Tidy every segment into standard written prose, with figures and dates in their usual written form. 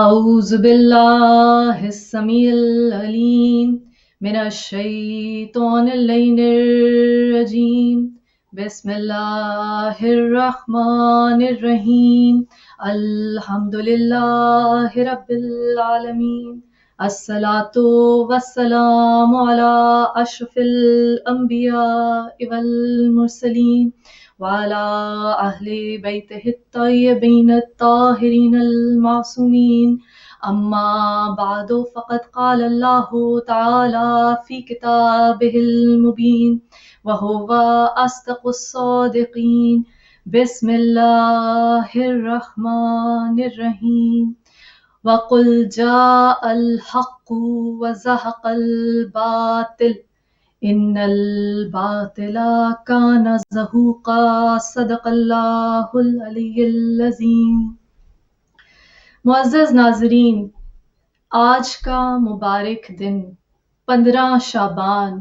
أعوذ بالله السميع العليم من الشيطان اللعين الرجيم بسم الله الرحمن الرحيم الحمد لله رب العالمين الصلاة والسلام على أشرف الأنبياء والمرسلين وعلى أهل بيته الطيبين الطاهرين المعصومين أما بعد فقد قال الله تعالى في كتابه المبين وهو أصدق الصادقين بسم الله الرحمن الرحيم وقل جاء الحق وزهق الباطل ان الباطل کان زہوقا صدق اللہ العلی العظیم۔ معزز ناظرین، آج کا مبارک دن 15 شعبان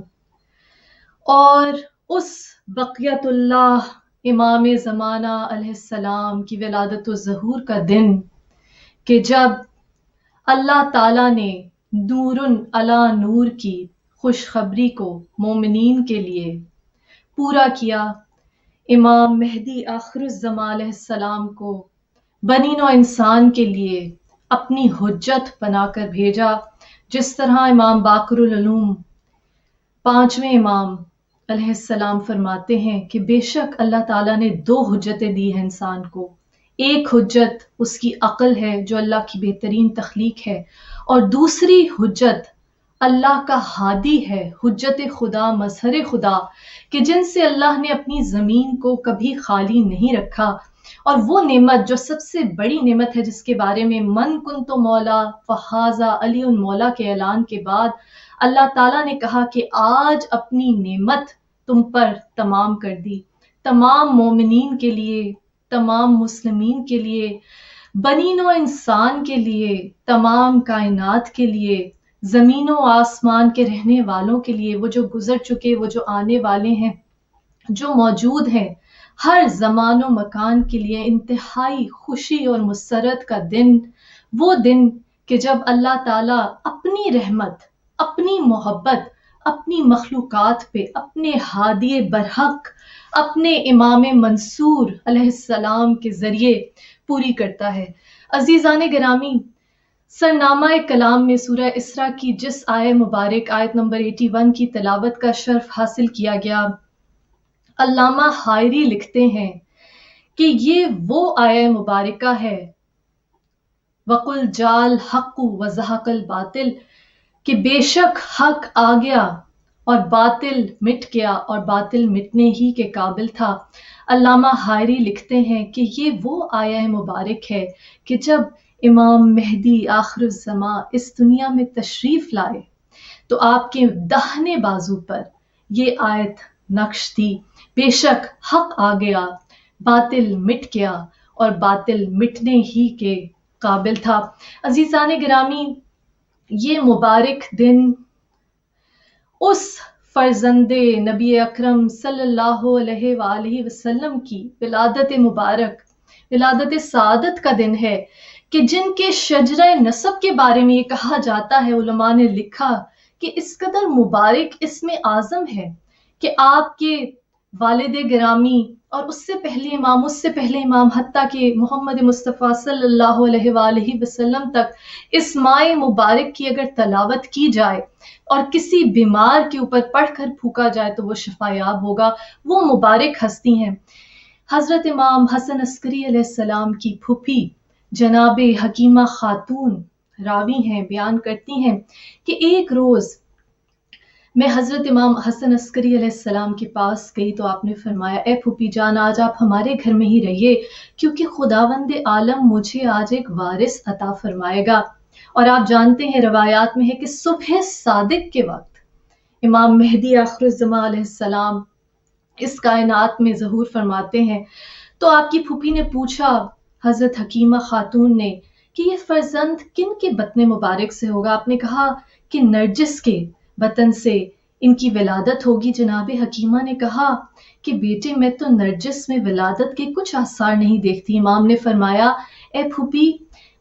اور اس بقیت اللہ امام زمانہ علیہ السلام کی ولادت الظہور کا دن کہ جب اللہ تعالیٰ نے نور علی نور کی خوشخبری کو مومنین کے لیے پورا کیا، امام مہدی آخر الزمان علیہ السلام کو بنی نوع انسان کے لیے اپنی حجت بنا کر بھیجا، جس طرح امام باقر العلوم 5ویں امام علیہ السلام فرماتے ہیں کہ بے شک اللہ تعالیٰ نے 2 حجتیں دی ہیں انسان کو۔ ایک حجت اس کی عقل ہے جو اللہ کی بہترین تخلیق ہے، اور دوسری حجت اللہ کا ہادی ہے، حجت خدا، مظہر خدا، کہ جن سے اللہ نے اپنی زمین کو کبھی خالی نہیں رکھا۔ اور وہ نعمت جو سب سے بڑی نعمت ہے، جس کے بارے میں من کنت مولا فہذا علی مولا کے اعلان کے بعد اللہ تعالیٰ نے کہا کہ آج اپنی نعمت تم پر تمام کر دی، تمام مومنین کے لیے، تمام مسلمین کے لیے، بنی نوع انسان کے لیے، تمام کائنات کے لیے، زمین و آسمان کے رہنے والوں کے لیے، وہ جو گزر چکے، وہ جو آنے والے ہیں، جو موجود ہیں، ہر زمان و مکان کے لیے انتہائی خوشی اور مسرت کا دن، وہ دن کہ جب اللہ تعالیٰ اپنی رحمت، اپنی محبت، اپنی مخلوقات پہ اپنے ہادی برحق، اپنے امام منصور علیہ السلام کے ذریعے پوری کرتا ہے۔ عزیزان گرامی، سرنامہ کلام میں سورہ اسراء کی جس آیہ مبارک آیت نمبر 81 کی تلاوت کا شرف حاصل کیا گیا، علامہ حائری لکھتے ہیں کہ یہ وہ آیہ مبارکہ ہے وَقُلْ جَاءَ الْحَقُّ وَزَهَقَ الْبَاطِلُ، کہ بے شک حق آ گیا اور باطل مٹ گیا، اور باطل مٹنے ہی کے قابل تھا۔ علامہ حائری لکھتے ہیں کہ یہ وہ آیہ مبارک ہے کہ جب امام مہدی آخر الزمان اس دنیا میں تشریف لائے تو آپ کے داہنے بازو پر یہ آیت نقش تھی، بے شک حق آ گیا، باطل مٹ گیا، اور باطل مٹنے ہی کے قابل تھا۔ عزیزان گرامی، یہ مبارک دن اس فرزند نبی اکرم صلی اللہ علیہ وآلہ وسلم کی ولادت مبارک، ولادت سعادت کا دن ہے کہ جن کے شجرہ نسب کے بارے میں یہ کہا جاتا ہے، علماء نے لکھا کہ اس قدر مبارک اسم اعظم ہے کہ آپ کے والد گرامی اور اس سے پہلے امام حتیٰ کہ محمد مصطفیٰ صلی اللہ علیہ وآلہ وسلم تک اس ماہ مبارک کی اگر تلاوت کی جائے اور کسی بیمار کے اوپر پڑھ کر پھونکا جائے تو وہ شفا یاب ہوگا۔ وہ مبارک ہستی ہیں حضرت امام حسن عسکری علیہ السلام کی پھوپھی جناب حکیمہ خاتون، راوی ہیں، بیان کرتی ہیں کہ ایک روز میں حضرت امام حسن عسکری علیہ السلام کے پاس گئی تو آپ نے فرمایا، اے پھوپھی جان، آج آپ ہمارے گھر میں ہی رہیے، کیونکہ خداوند عالم مجھے آج ایک وارث عطا فرمائے گا۔ اور آپ جانتے ہیں روایات میں ہے کہ صبح صادق کے وقت امام مہدی آخر الزمان علیہ السلام اس کائنات میں ظہور فرماتے ہیں۔ تو آپ کی پھوپھی نے پوچھا حضرت حکیمہ خاتون نے کہ یہ فرزند کن کے بطن مبارک سے ہوگا؟ آپ نے کہا کہ نرجس کے بطن سے ان کی ولادت ہوگی۔ جناب حکیمہ نے کہا کہ بیٹے، میں تو نرجس میں ولادت کے کچھ آثار نہیں دیکھتی۔ امام نے فرمایا، اے پھوپھی،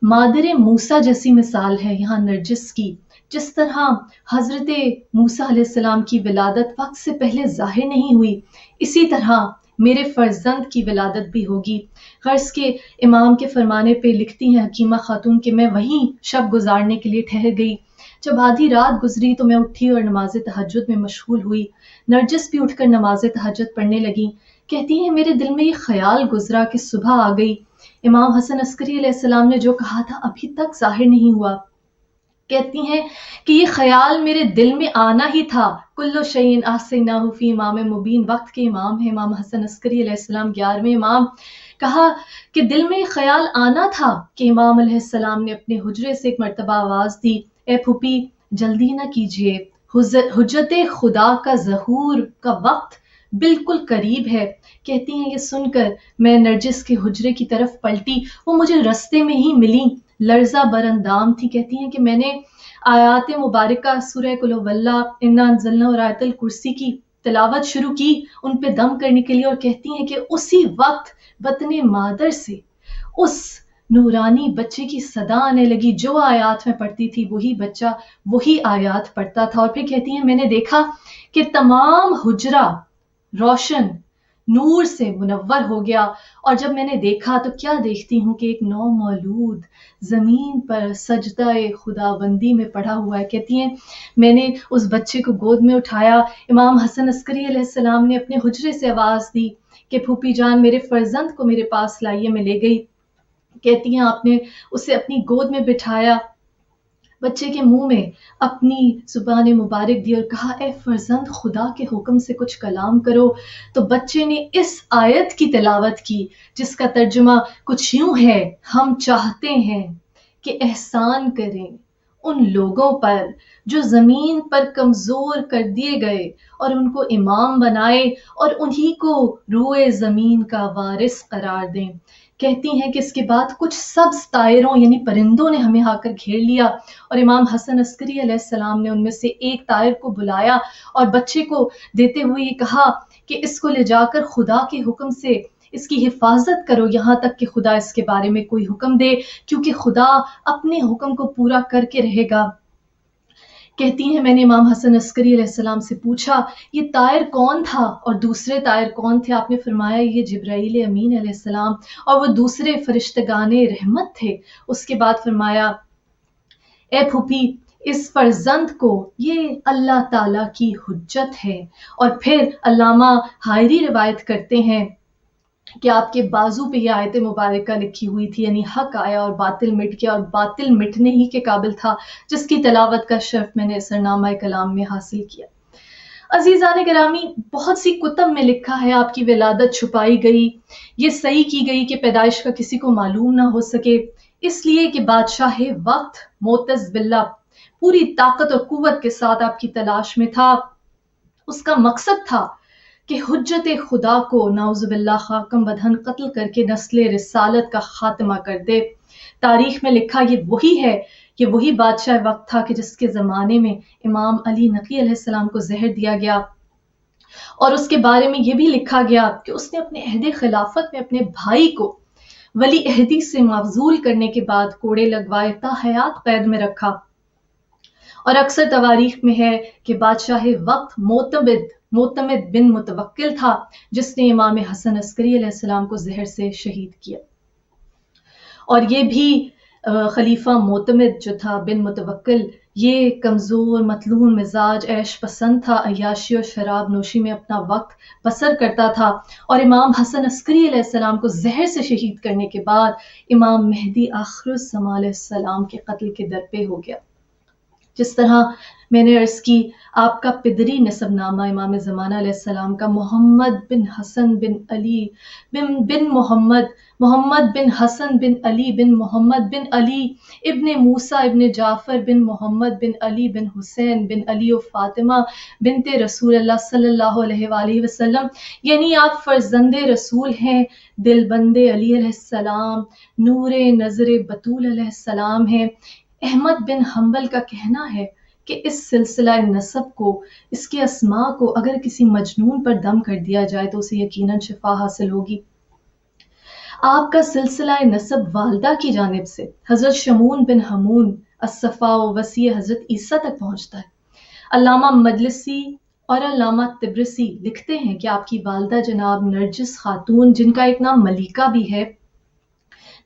مادر موسیٰ جیسی مثال ہے یہاں نرجس کی. جس طرح حضرت موسیٰ علیہ السلام کی ولادت وقت سے پہلے ظاہر نہیں ہوئی، اسی طرح میرے فرزند کی ولادت بھی ہوگی. غرض کے امام کے فرمانے پہ لکھتی ہیں حکیمہ خاتون کہ میں وہیں شب گزارنے کے لیے ٹھہر گئی. جب آدھی رات گزری تو میں اٹھی اور نماز تہجد میں مشغول ہوئی. نرجس بھی اٹھ کر نماز تہجد پڑھنے لگی. کہتی ہیں میرے دل میں یہ خیال گزرا کہ صبح آ گئی. امام حسن عسکری علیہ السلام نے جو کہا تھا ابھی تک ظاہر نہیں ہوا. کہتی ہیں کہ یہ خیال میرے دل میں آنا ہی تھا. کل شیء احصیناہ فی امام مبین، وقت کے امام ہیں امام حسن عسکری علیہ السلام، 11ویں امام. کہا کہ دل میں یہ خیال آنا تھا کہ امام علیہ السلام نے اپنے حجرے سے ایک مرتبہ آواز دی، اے پھوپھی جلدی نہ کیجیے، حجت خدا کا ظہور کا وقت بالکل قریب ہے. کہتی ہیں یہ سن کر میں نرجس کے حجرے کی طرف پلٹی. وہ مجھے رستے میں ہی ملی، لرزہ براندام تھی. کہتی ہیں کہ میں نے آیات مبارکہ سورہ قل هو اللہ، انا انزلنا اور آیت الکرسی کی تلاوت شروع کی ان پہ دم کرنے کے لیے، اور کہتی ہیں کہ اسی وقت بطن مادر سے اس نورانی بچے کی صدا آنے لگی. جو آیات میں پڑھتی تھی وہی بچہ وہی آیات پڑھتا تھا. اور پھر کہتی ہیں میں نے دیکھا کہ تمام حجرہ روشن نور سے منور ہو گیا. اور جب میں نے دیکھا تو کیا دیکھتی ہوں کہ ایک نو مولود زمین پر سجدہ خداوندی میں پڑا ہوا ہے. کہتی ہیں میں نے اس بچے کو گود میں اٹھایا. امام حسن عسکری علیہ السلام نے اپنے حجرے سے آواز دی کہ پھوپھی جان میرے فرزند کو میرے پاس لائیے. میں لے گئی. کہتی ہیں آپ نے اسے اپنی گود میں بٹھایا، بچے کے منہ میں اپنی زبان مبارک دی اور کہا اے فرزند خدا کے حکم سے کچھ کلام کرو. تو بچے نے اس آیت کی تلاوت کی جس کا ترجمہ کچھ یوں ہے، ہم چاہتے ہیں کہ احسان کریں ان لوگوں پر جو زمین پر کمزور کر دیے گئے اور ان کو امام بنائے اور انہی کو روئے زمین کا وارث قرار دیں. کہتی ہیں کہ اس کے بعد کچھ سبز طائروں یعنی پرندوں نے ہمیں آ کر گھیر لیا، اور امام حسن عسکری علیہ السلام نے ان میں سے ایک طائر کو بلایا اور بچے کو دیتے ہوئے یہ کہا کہ اس کو لے جا کر خدا کے حکم سے اس کی حفاظت کرو یہاں تک کہ خدا اس کے بارے میں کوئی حکم دے، کیونکہ خدا اپنے حکم کو پورا کر کے رہے گا. کہتی ہیں میں نے امام حسن عسکری علیہ السلام سے پوچھا یہ طائر کون تھا اور دوسرے طائر کون تھے؟ آپ نے فرمایا یہ جبرائیل امین علیہ السلام اور وہ دوسرے فرشتگان رحمت تھے. اس کے بعد فرمایا اے پھوپھی اس فرزند کو یہ اللہ تعالیٰ کی حجت ہے. اور پھر علامہ حائری روایت کرتے ہیں کہ آپ کے بازو پہ یہ آیت مبارکہ لکھی ہوئی تھی، یعنی حق آیا اور باطل مٹ گیا، اور باطل مٹنے ہی کے قابل تھا، جس کی تلاوت کا شرف میں نے اثرنامہ کلام میں حاصل کیا. عزیزان گرامی، بہت سی کتب میں لکھا ہے آپ کی ولادت چھپائی گئی، یہ صحیح کی گئی کہ پیدائش کا کسی کو معلوم نہ ہو سکے، اس لیے کہ بادشاہ وقت معتز باللہ پوری طاقت اور قوت کے ساتھ آپ کی تلاش میں تھا. اس کا مقصد تھا کہ حجت خدا کو نعوذ باللہ خاکم بدہن قتل کر کے نسل رسالت کا خاتمہ کر دے. تاریخ میں لکھا یہ وہی ہے، یہ وہی بادشاہ وقت تھا کہ جس کے زمانے میں امام علی نقی علیہ السلام کو زہر دیا گیا، اور اس کے بارے میں یہ بھی لکھا گیا کہ اس نے اپنے عہد خلافت میں اپنے بھائی کو ولی عہدی سے معزول کرنے کے بعد کوڑے لگوائے، تا حیات قید میں رکھا. اور اکثر تواریخ میں ہے کہ بادشاہ وقت معتمد بن متوکل تھا جس نے امام حسن عسکری علیہ السلام کو زہر سے شہید کیا. اور یہ بھی خلیفہ معتمد جو تھا بن متوکل، یہ کمزور مطلون مزاج عیش پسند تھا، عیاشی اور شراب نوشی میں اپنا وقت بسر کرتا تھا. اور امام حسن عسکری علیہ السلام کو زہر سے شہید کرنے کے بعد امام مہدی آخر الزمان علیہ السلام کے قتل کے درپے ہو گیا. جس طرح میں نے عرض کی آپ کا پدری نسب نامہ امام زمانہ علیہ السلام کا محمد بن حسن بن علی بن محمد بن حسن بن علی ابن موسیٰ ابن جعفر بن محمد بن علی بن حسین بن علی و فاطمہ بنت رسول اللہ صلی اللہ علیہ وآلہ وسلم، یعنی آپ فرزند رسول ہیں، دل بند علی علیہ السلام، نور نظر بطول علیہ السلام ہیں. احمد بن حنبل کا کہنا ہے کہ اس سلسلہ نسب کو، اس کے اسماء کو اگر کسی مجنون پر دم کر دیا جائے تو اسے یقیناً شفا حاصل ہوگی. آپ کا سلسلہ نسب والدہ کی جانب سے حضرت شمون بن حمون الصفا و وسیع حضرت عیسیٰ تک پہنچتا ہے۔ علامہ مجلسی اور علامہ طبرسی لکھتے ہیں کہ آپ کی والدہ جناب نرجس خاتون، جن کا ایک نام ملیکہ بھی ہے،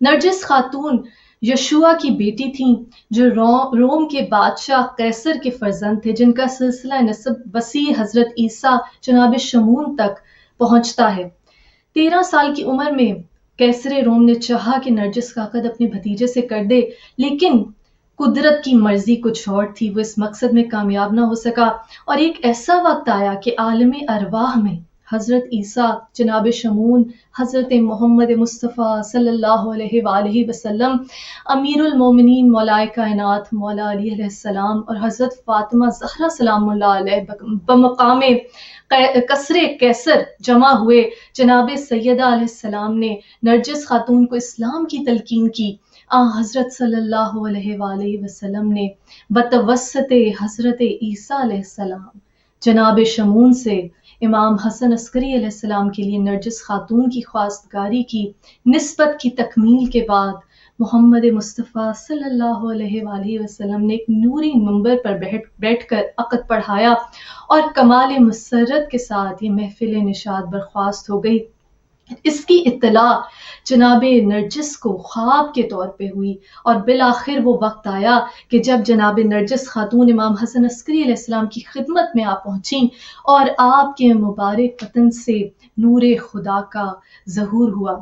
نرجس خاتون یشوع کی بیٹی تھیں، جو روم کے بادشاہ قیصر کے فرزند تھے، جن کا سلسلہ نسب وسیع حضرت عیسیٰ جناب شمون تک پہنچتا ہے۔ 13 سال کی عمر میں قیصر روم نے چاہا کہ نرجس کا عقد اپنے بھتیجے سے کر دے، لیکن قدرت کی مرضی کچھ اور تھی، وہ اس مقصد میں کامیاب نہ ہو سکا، اور ایک ایسا وقت آیا کہ عالم ارواح میں حضرت عیسیٰ جناب شمون، حضرت محمد مصطفیٰ صلی اللہ علیہ وآلہ وسلم، امیر المومنین مولا کائنات مولا علی علیہ السلام اور حضرت فاطمہ زہرا سلام اللہ علیہ بمقام قصر قیصر جمع ہوئے۔ جناب سیدہ علیہ السلام نے نرجس خاتون کو اسلام کی تلقین کی۔ حضرت صلی اللہ علیہ وآلہ وسلم نے بتوسط حضرت عیسیٰ علیہ السلام جناب شمون سے امام حسن عسکری علیہ السلام کے لیے نرجس خاتون کی خواستگاری کی۔ نسبت کی تکمیل کے بعد محمد مصطفیٰ صلی اللہ علیہ وآلہ وسلم نے ایک نوری منبر پر بیٹھ کر عقد پڑھایا اور کمال مسرت کے ساتھ یہ محفل نشاط برخاست ہو گئی۔ اس کی اطلاع جناب نرجس کو خواب کے طور پہ ہوئی، اور بالآخر وہ وقت آیا کہ جب جناب نرجس خاتون امام حسن عسکری علیہ السلام کی خدمت میں پہنچیں اور آپ کے مبارک وطن سے نور خدا کا ظہور ہوا۔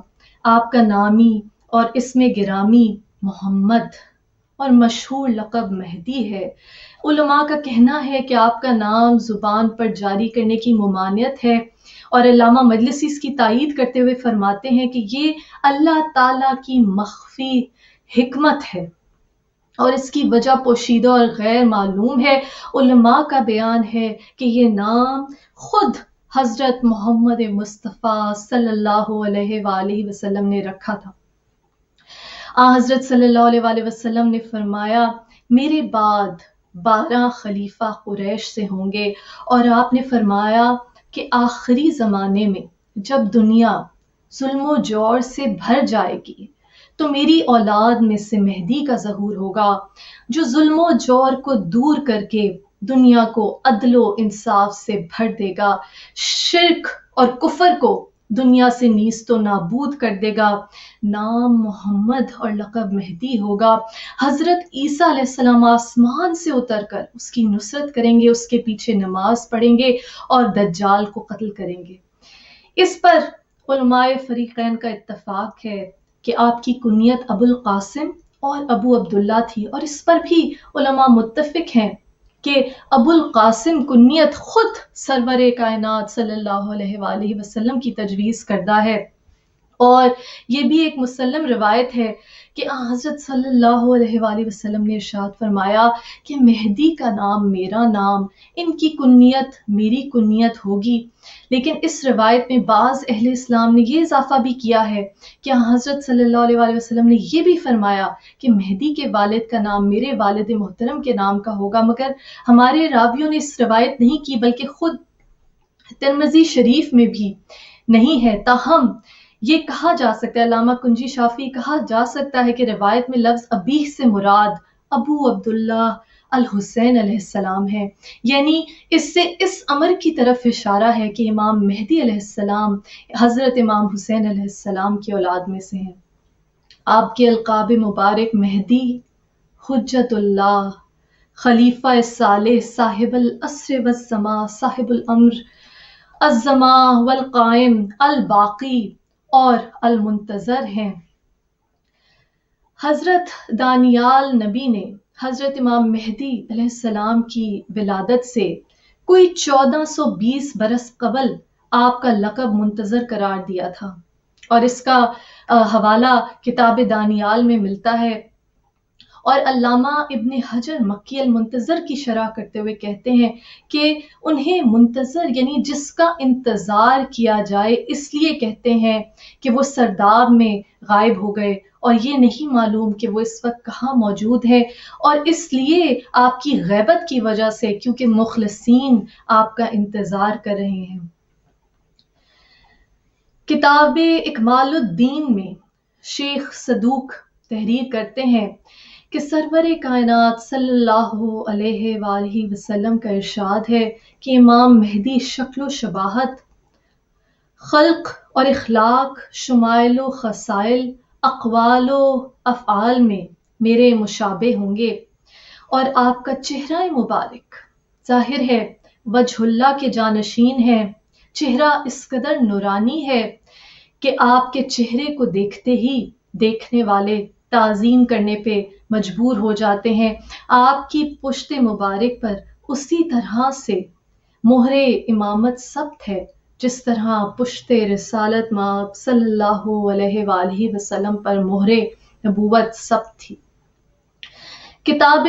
آپ کا نامی اور اسم گرامی محمد اور مشہور لقب مہدی ہے۔ علماء کا کہنا ہے کہ آپ کا نام زبان پر جاری کرنے کی ممانعت ہے، اور علامہ مجلسی اس کی تائید کرتے ہوئے فرماتے ہیں کہ یہ اللہ تعالیٰ کی مخفی حکمت ہے اور اس کی وجہ پوشیدہ اور غیر معلوم ہے۔ علماء کا بیان ہے کہ یہ نام خود حضرت محمد مصطفیٰ صلی اللہ علیہ وآلہ وسلم نے رکھا تھا۔ حضرت صلی اللہ علیہ وآلہ وسلم نے فرمایا، میرے بعد 12 خلیفہ قریش سے ہوں گے، اور آپ نے فرمایا کہ آخری زمانے میں جب دنیا ظلم و جور سے بھر جائے گی تو میری اولاد میں سے مہدی کا ظہور ہوگا، جو ظلم و جور کو دور کر کے دنیا کو عدل و انصاف سے بھر دے گا، شرک اور کفر کو دنیا سے نیست و نابود کر دے گا۔ نام محمد اور لقب مہدی ہوگا۔ حضرت عیسیٰ علیہ السلام آسمان سے اتر کر اس کی نصرت کریں گے، اس کے پیچھے نماز پڑھیں گے اور دجال کو قتل کریں گے۔ اس پر علماء فریقین کا اتفاق ہے کہ آپ کی کنیت ابو القاسم اور ابو عبداللہ تھی، اور اس پر بھی علماء متفق ہیں کہ ابو القاسم کنیت خود سرور کائنات صلی اللہ علیہ وآلہ وسلم کی تجویز کردہ ہے، اور یہ بھی ایک مسلم روایت ہے کہ حضرت صلی اللہ علیہ وآلہ وسلم نے ارشاد فرمایا کہ مہدی کا نام میرا نام، ان کی کنیت میری کنیت ہوگی۔ لیکن اس روایت میں بعض اہل اسلام نے یہ اضافہ بھی کیا ہے کہ حضرت صلی اللہ علیہ وآلہ وسلم نے یہ بھی فرمایا کہ مہدی کے والد کا نام میرے والد محترم کے نام کا ہوگا، مگر ہمارے راویوں نے اس روایت نہیں کی، بلکہ خود ترمذی شریف میں بھی نہیں ہے۔ تاہم یہ کہا جا سکتا ہے، علامہ کنجی شافی کہا جا سکتا ہے کہ روایت میں لفظ ابی سے مراد ابو عبداللہ الحسین علیہ السلام ہے، یعنی اس سے اس امر کی طرف اشارہ ہے کہ امام مہدی علیہ السلام حضرت امام حسین علیہ السلام کی اولاد میں سے ہیں۔ آپ کے القاب مبارک مہدی، حجت اللہ، خلیفہ صالح، صاحب العصر والزمان، صاحب الامر، الزمان والقائم، الباقی اور المنتظر ہیں۔ حضرت دانیال نبی نے حضرت امام مہدی علیہ السلام کی ولادت سے کوئی 1420 برس قبل آپ کا لقب منتظر قرار دیا تھا، اور اس کا حوالہ کتاب دانیال میں ملتا ہے، اور علامہ ابن حجر مکی المنتظر کی شرح کرتے ہوئے کہتے ہیں کہ انہیں منتظر یعنی جس کا انتظار کیا جائے اس لیے کہتے ہیں کہ وہ سرداب میں غائب ہو گئے، اور یہ نہیں معلوم کہ وہ اس وقت کہاں موجود ہے، اور اس لیے آپ کی غیبت کی وجہ سے کیونکہ مخلصین آپ کا انتظار کر رہے ہیں۔ کتاب اکمال الدین میں شیخ صدوق تحریر کرتے ہیں کہ سرور کائنات صلی اللہ علیہ وآلہ وسلم کا ارشاد ہے کہ امام مہدی شکل و شباہت، خلق اور اخلاق، شمائل و خصائل، اقوال و افعال میں میرے مشابہ ہوں گے، اور آپ کا چہرہ مبارک ظاہر ہے وجہ اللہ کے جانشین ہے، چہرہ اس قدر نورانی ہے کہ آپ کے چہرے کو دیکھتے ہی دیکھنے والے تعظیم کرنے پہ مجبور ہو جاتے ہیں۔ آپ کی پشت مبارک پر اسی طرح سے مہر امامت ثبت ہے جس طرح پشت رسالت مآب صلی اللہ علیہ وآلہ وسلم پر مہر نبوت ثبت تھی۔ کتاب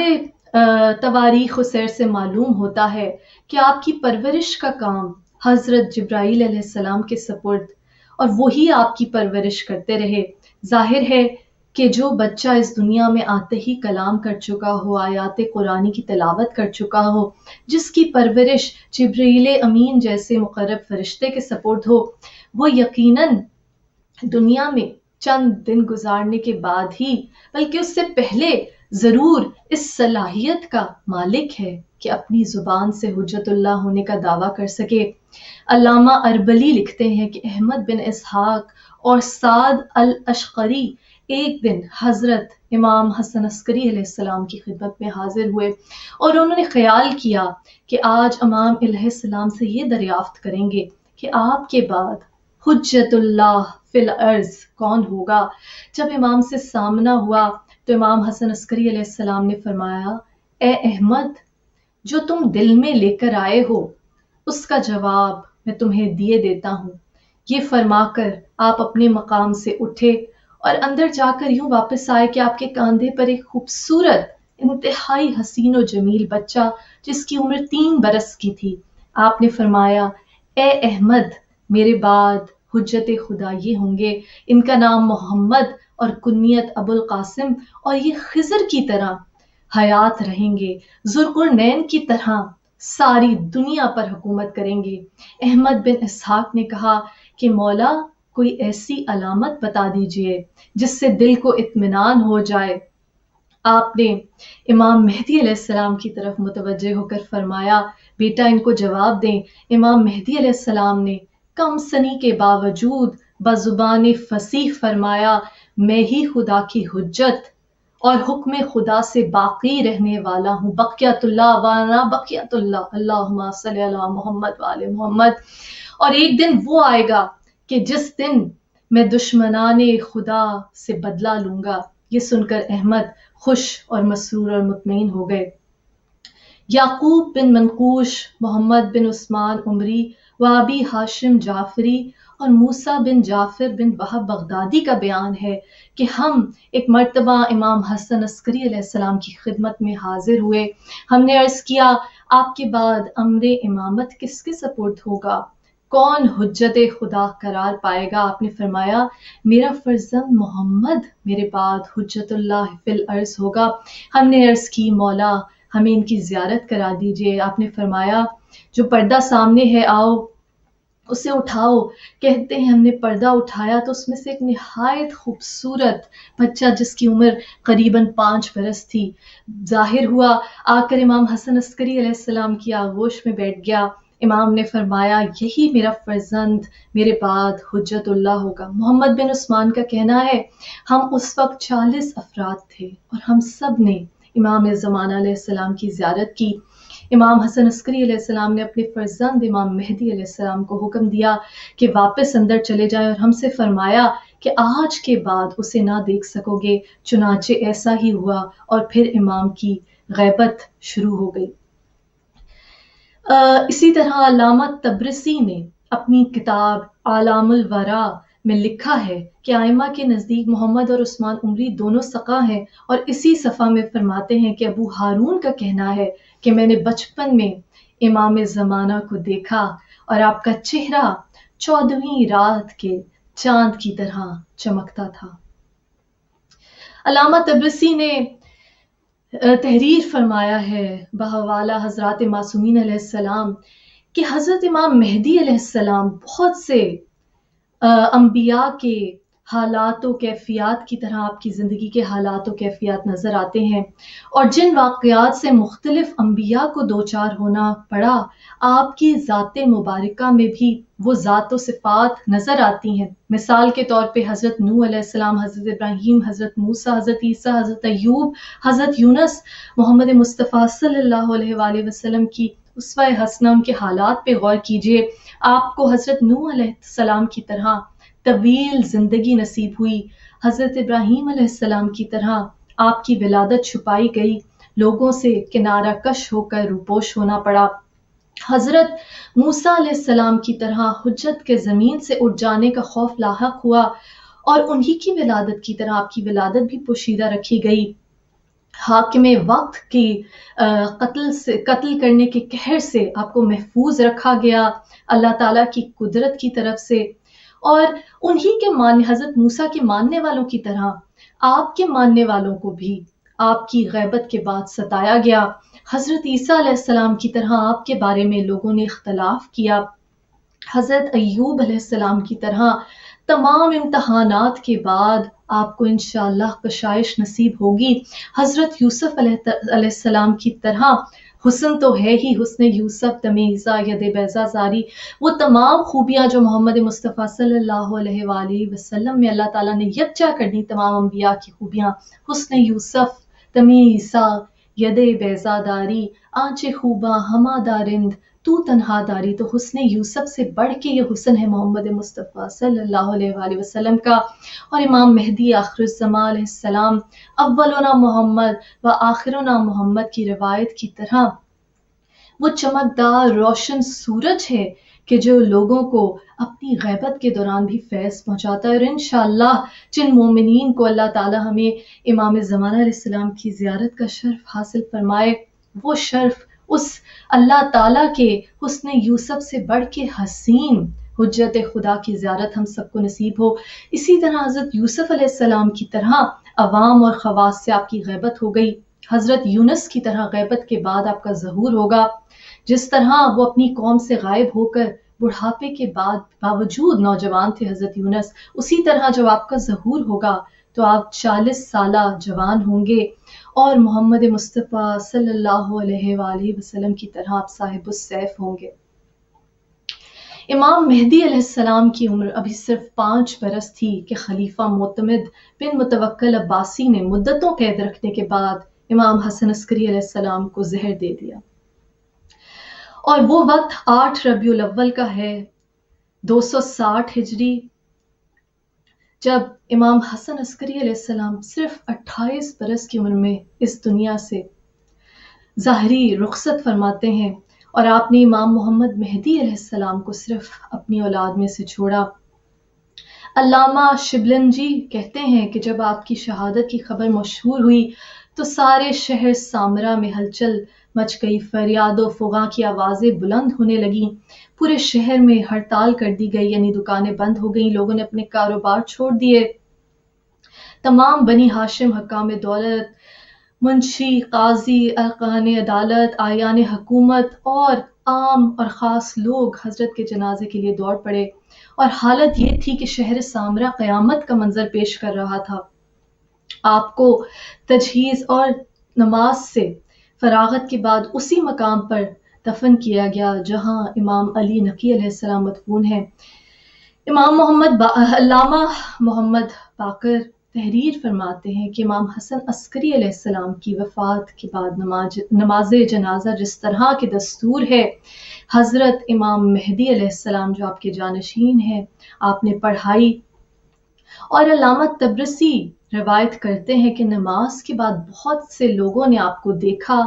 تواریخ و سیر سے معلوم ہوتا ہے کہ آپ کی پرورش کا کام حضرت جبرائیل علیہ السلام کے سپرد، اور وہی آپ کی پرورش کرتے رہے۔ ظاہر ہے کہ جو بچہ اس دنیا میں آتے ہی کلام کر چکا ہو، آیات قرآنی کی تلاوت کر چکا ہو، جس کی پرورش جبرائیل امین جیسے مقرب فرشتے کے سپرد ہو، وہ یقیناً دنیا میں چند دن گزارنے کے بعد ہی بلکہ اس سے پہلے ضرور اس صلاحیت کا مالک ہے کہ اپنی زبان سے حجت اللہ ہونے کا دعویٰ کر سکے۔ علامہ اربلی لکھتے ہیں کہ احمد بن اسحاق اور سعد الاشقری ایک دن حضرت امام حسن عسکری علیہ السلام کی خدمت میں حاضر ہوئے اور انہوں نے خیال کیا کہ آج امام علیہ السلام سے یہ دریافت کریں گے کہ آپ کے بعد حجت اللہ فی الارض کون ہوگا۔ جب امام سے سامنا ہوا تو امام حسن عسکری علیہ السلام نے فرمایا، اے احمد، جو تم دل میں لے کر آئے ہو اس کا جواب میں تمہیں دیے دیتا ہوں۔ یہ فرما کر آپ اپنے مقام سے اٹھے اور اندر جا کر یوں واپس آئے کہ آپ کے کاندھے پر ایک خوبصورت انتہائی حسین و جمیل بچہ جس کی عمر 3 برس کی تھی۔ آپ نے فرمایا، اے احمد، میرے بعد حجت خدا یہ ہوں گے، ان کا نام محمد اور کنیت ابو القاسم، اور یہ خضر کی طرح حیات رہیں گے، ذوالقرنین کی طرح ساری دنیا پر حکومت کریں گے۔ احمد بن اسحاق نے کہا کہ مولا کوئی ایسی علامت بتا دیجئے جس سے دل کو اطمینان ہو جائے۔ آپ نے امام مہدی علیہ السلام کی طرف متوجہ ہو کر فرمایا، بیٹا ان کو جواب دیں۔ امام مہدی علیہ السلام نے کم سنی کے باوجود بزبان فصیح فرمایا، میں ہی خدا کی حجت اور حکم خدا سے باقی رہنے والا ہوں، بقیت اللہ وانا بقیت اللہ، اللہم صلی علی محمد وآل محمد۔ اور ایک دن وہ آئے گا کہ جس دن میں دشمنان خدا سے بدلہ لوں گا۔ یہ سن کر احمد خوش اور مسرور اور مطمئن ہو گئے۔ یعقوب بن منقوش، محمد بن عثمان عمری، وابی ہاشم جعفری اور موسیٰ بن جعفر بن وہب بغدادی کا بیان ہے کہ ہم ایک مرتبہ امام حسن عسکری علیہ السلام کی خدمت میں حاضر ہوئے۔ ہم نے عرض کیا، آپ کے بعد امر امامت کس کے سپرد ہوگا؟ کون حجت خدا قرار پائے گا؟ آپ نے فرمایا، میرا فرزند محمد میرے بعد حجت اللہ فی الارض ہوگا۔ ہم نے عرض کی، مولا ہمیں ان کی زیارت کرا دیجئے۔ آپ نے فرمایا، جو پردہ سامنے ہے آؤ اسے اٹھاؤ۔ کہتے ہیں ہم نے پردہ اٹھایا تو اس میں سے ایک نہایت خوبصورت بچہ جس کی عمر قریباً 5 برس تھی ظاہر ہوا، آ کر امام حسن عسکری علیہ السلام کی آغوش میں بیٹھ گیا۔ امام نے فرمایا، یہی میرا فرزند میرے بعد حجت اللہ ہوگا۔ محمد بن عثمان کا کہنا ہے، ہم اس وقت 40 افراد تھے اور ہم سب نے امام زمانہ علیہ السلام کی زیارت کی۔ امام حسن عسکری علیہ السلام نے اپنے فرزند امام مہدی علیہ السلام کو حکم دیا کہ واپس اندر چلے جائیں اور ہم سے فرمایا کہ آج کے بعد اسے نہ دیکھ سکو گے۔ چنانچہ ایسا ہی ہوا اور پھر امام کی غیبت شروع ہو گئی۔ اسی طرح علامہ طبرسی نے اپنی کتاب اعلام الورا میں لکھا ہے کہ ائمہ کے نزدیک محمد اور عثمان عمری دونوں سقا ہیں، اور اسی صفحہ میں فرماتے ہیں کہ ابو ہارون کا کہنا ہے کہ میں نے بچپن میں امام زمانہ کو دیکھا اور آپ کا چہرہ 14ویں رات کے چاند کی طرح چمکتا تھا۔ علامہ طبرسی نے تحریر فرمایا ہے بحوالہ حضرات معصومین علیہ السلام کہ حضرت امام مہدی علیہ السلام بہت سے انبیاء کے حالات و کیفیات کی طرح آپ کی زندگی کے حالات و کیفیات نظر آتے ہیں، اور جن واقعات سے مختلف انبیاء کو دوچار ہونا پڑا، آپ کی ذات مبارکہ میں بھی وہ ذات و صفات نظر آتی ہیں۔ مثال کے طور پہ حضرت نوح علیہ السلام، حضرت ابراہیم، حضرت موسیٰ، حضرت عیسیٰ، حضرت ایوب، حضرت یونس، محمد مصطفیٰ صلی اللہ علیہ وآلہ وسلم کی اسوہ حسنہ، ان کے حالات پہ غور کیجئے۔ آپ کو حضرت نوح علیہ السلام کی طرح طویل زندگی نصیب ہوئی، حضرت ابراہیم علیہ السلام کی طرح آپ کی ولادت چھپائی گئی، لوگوں سے کنارہ کش ہو کر روپوش ہونا پڑا، حضرت موسیٰ علیہ السلام کی طرح حجت کے زمین سے اٹھ جانے کا خوف لاحق ہوا، اور انہی کی ولادت کی طرح آپ کی ولادت بھی پوشیدہ رکھی گئی، حاکم وقت کی قتل کرنے کے قہر سے آپ کو محفوظ رکھا گیا اللہ تعالیٰ کی قدرت کی طرف سے، اور انہی کے حضرت موسیٰ کے ماننے والوں کی طرح آپ کے ماننے والوں کو بھی آپ کی غیبت کے بعد ستایا گیا، حضرت عیسیٰ علیہ السلام کی طرح آپ کے بارے میں لوگوں نے اختلاف کیا، حضرت ایوب علیہ السلام کی طرح تمام امتحانات کے بعد آپ کو انشاءاللہ کشائش نصیب ہوگی، حضرت یوسف علیہ السلام کی طرح حسن تو ہے ہی، حسن یوسف، تمیزہ، ید بیضہ زاری، وہ تمام خوبیاں جو محمد مصطفیٰ صلی اللہ علیہ وآلہ وسلم میں اللہ تعالیٰ نے یکجا کر دی، تمام انبیاء کی خوبیاں، حسن یوسف، تمیزہ، ید بیضہ داری، آنچ خوباں ہما دارند تو تنہا داری، تو حسن یوسف سے بڑھ کے یہ حسن ہے محمد مصطفیٰ صلی اللہ علیہ وآلہ وسلم کا۔ اور امام مہدی آخر الزمان علیہ السلام، اولنا محمد و آخرنا محمد کی روایت کی طرح وہ چمکدار روشن سورج ہے کہ جو لوگوں کو اپنی غیبت کے دوران بھی فیض پہنچاتا ہے، اور انشاءاللہ جن مومنین کو اللہ تعالی ہمیں امام زمانہ علیہ السلام کی زیارت کا شرف حاصل فرمائے، وہ شرف اس اللہ تعالیٰ کے حسن یوسف سے بڑھ کے حسین حجت خدا کی زیارت ہم سب کو نصیب ہو۔ اسی طرح حضرت یوسف علیہ السلام کی طرح عوام اور خواص سے آپ کی غیبت ہو گئی، حضرت یونس کی طرح غیبت کے بعد آپ کا ظہور ہوگا، جس طرح وہ اپنی قوم سے غائب ہو کر بڑھاپے کے بعد باوجود نوجوان تھے حضرت یونس، اسی طرح جب آپ کا ظہور ہوگا تو آپ 40 سالہ جوان ہوں گے، اور محمد مصطفیٰ صلی اللہ علیہ وآلہ وسلم کی طرح آپ صاحب السیف ہوں گے۔ امام مہدی علیہ السلام کی عمر ابھی صرف 5 برس تھی کہ خلیفہ معتمد بن متوکل عباسی نے مدتوں قید رکھنے کے بعد امام حسن عسکری علیہ السلام کو زہر دے دیا، اور وہ وقت 8 ربیع الاول کا ہے 260 ہجری، جب امام حسن عسکری علیہ السلام صرف 28 برس کی عمر میں اس دنیا سے ظاہری رخصت فرماتے ہیں، اور آپ نے امام محمد مہدی علیہ السلام کو صرف اپنی اولاد میں سے چھوڑا۔ علامہ شبلنجی کہتے ہیں کہ جب آپ کی شہادت کی خبر مشہور ہوئی تو سارے شہر سامرا میں ہلچل مچ گئی، فریاد و فغاں کی آوازیں بلند ہونے لگیں، پورے شہر میں ہڑتال کر دی گئی، یعنی دکانیں بند ہو گئیں، لوگوں نے اپنے کاروبار چھوڑ دیے، تمام بنی ہاشم حکام دولت، منشی، قاضی، ارکان عدالت، آیان حکومت اور عام اور خاص لوگ حضرت کے جنازے کے لیے دوڑ پڑے، اور حالت یہ تھی کہ شہر سامرا قیامت کا منظر پیش کر رہا تھا۔ آپ کو تجہیز اور نماز سے فراغت کے بعد اسی مقام پر دفن کیا گیا جہاں امام علی نقی علیہ السلام مدفون ہیں۔ علامہ محمد باقر تحریر فرماتے ہیں کہ امام حسن عسکری علیہ السلام کی وفات کے بعد نماز جنازہ جس طرح کے دستور ہے، حضرت امام مہدی علیہ السلام جو آپ کے جانشین ہیں آپ نے پڑھائی، اور علامہ تبرسی روایت کرتے ہیں کہ نماز کے بعد بہت سے لوگوں نے آپ کو دیکھا،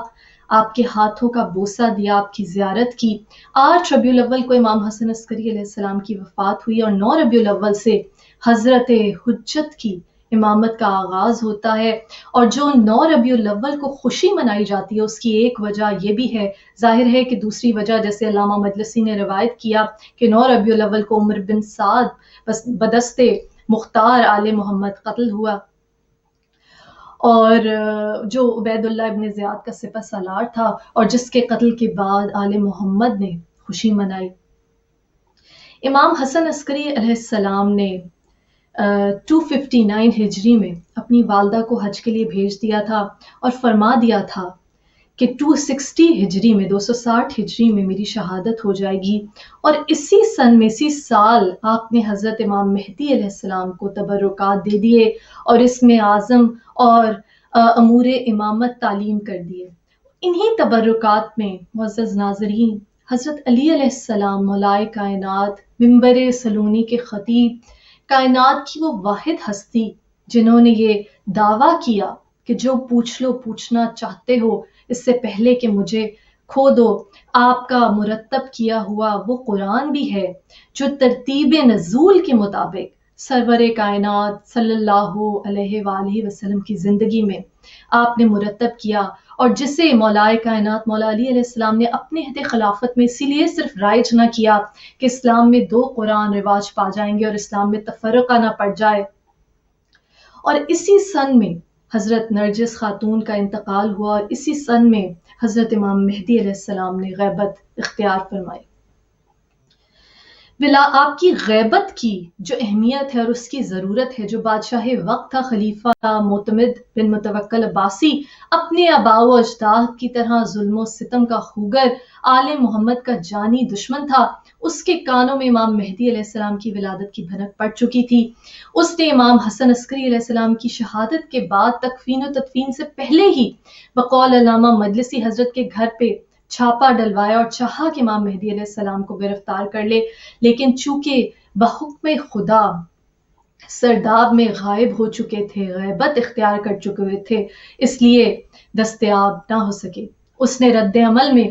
آپ کے ہاتھوں کا بوسہ دیا، آپ کی زیارت کی۔ 8 ربیع الاول کو امام حسن عسکری علیہ السلام کی وفات ہوئی، اور 9 ربیع الاول سے حضرت حجت کی امامت کا آغاز ہوتا ہے، اور جو 9 ربیع الاول کو خوشی منائی جاتی ہے اس کی ایک وجہ یہ بھی ہے، ظاہر ہے کہ دوسری وجہ جیسے علامہ مجلسی نے روایت کیا کہ 9 ربیع الاول کو عمر بن سعد بدست مختار آل محمد قتل ہوا، اور جو عبید اللہ ابن زیاد کا سپہ سالار تھا، اور جس کے قتل کے بعد آل محمد نے خوشی منائی۔ امام حسن عسکری علیہ السلام نے 259 ہجری میں اپنی والدہ کو حج کے لیے بھیج دیا تھا اور فرما دیا تھا کہ 260 ہجری میں 260 ہجری میں میری شہادت ہو جائے گی، اور اسی سن میں اسی سال آپ نے حضرت امام مہدی علیہ السلام کو تبرکات دے دیے اور اسم اعظم اور امور امامت تعلیم کر دیے۔ انہی تبرکات میں معزز ناظرین، حضرت علی علیہ السلام مولائے کائنات، منبر سلونی کے خطیب، کائنات کی وہ واحد ہستی جنہوں نے یہ دعویٰ کیا کہ جو پوچھ لو پوچھنا چاہتے ہو اس سے پہلے کہ مجھے کھو دو، آپ کا مرتب کیا ہوا وہ قرآن بھی ہے جو ترتیب نزول کے مطابق سرور کائنات صلی اللہ علیہ وآلہ وسلم کی زندگی میں آپ نے مرتب کیا، اور جسے مولائے کائنات مولا علی علیہ السلام نے اپنے عہد خلافت میں اسی لیے صرف رائج نہ کیا کہ اسلام میں 2 قرآن رواج پا جائیں گے اور اسلام میں تفرقہ نہ پڑ جائے، اور اسی سن میں حضرت نرجس خاتون کا انتقال ہوا اور اسی سن میں حضرت امام مہدی علیہ السلام نے غیبت اختیار فرمائی۔ آپ کی غیبت کی جو اہمیت ہے اور اس کی ضرورت ہے، جو بادشاہ وقت تھا خلیفہ معتمد بن متوکل عباسی، اپنے آباء و اجداد کی طرح ظلم و ستم کا خوگر، آل محمد کا جانی دشمن تھا، اس کے کانوں میں امام مہدی علیہ السلام کی ولادت کی بھنک پڑ چکی تھی۔ اس نے امام حسن عسکری علیہ السلام کی شہادت کے بعد تکفین و تدفین سے پہلے ہی بقول علامہ مجلسی حضرت کے گھر پہ چھاپا ڈلوایا اور چاہا کہ امام مہدی علیہ السلام کو گرفتار کر لے، لیکن چونکہ بحکم خدا سرداب میں غائب ہو چکے تھے، غیبت اختیار کر چکے تھے، اس لیے دستیاب نہ ہو سکے۔ اس نے رد عمل میں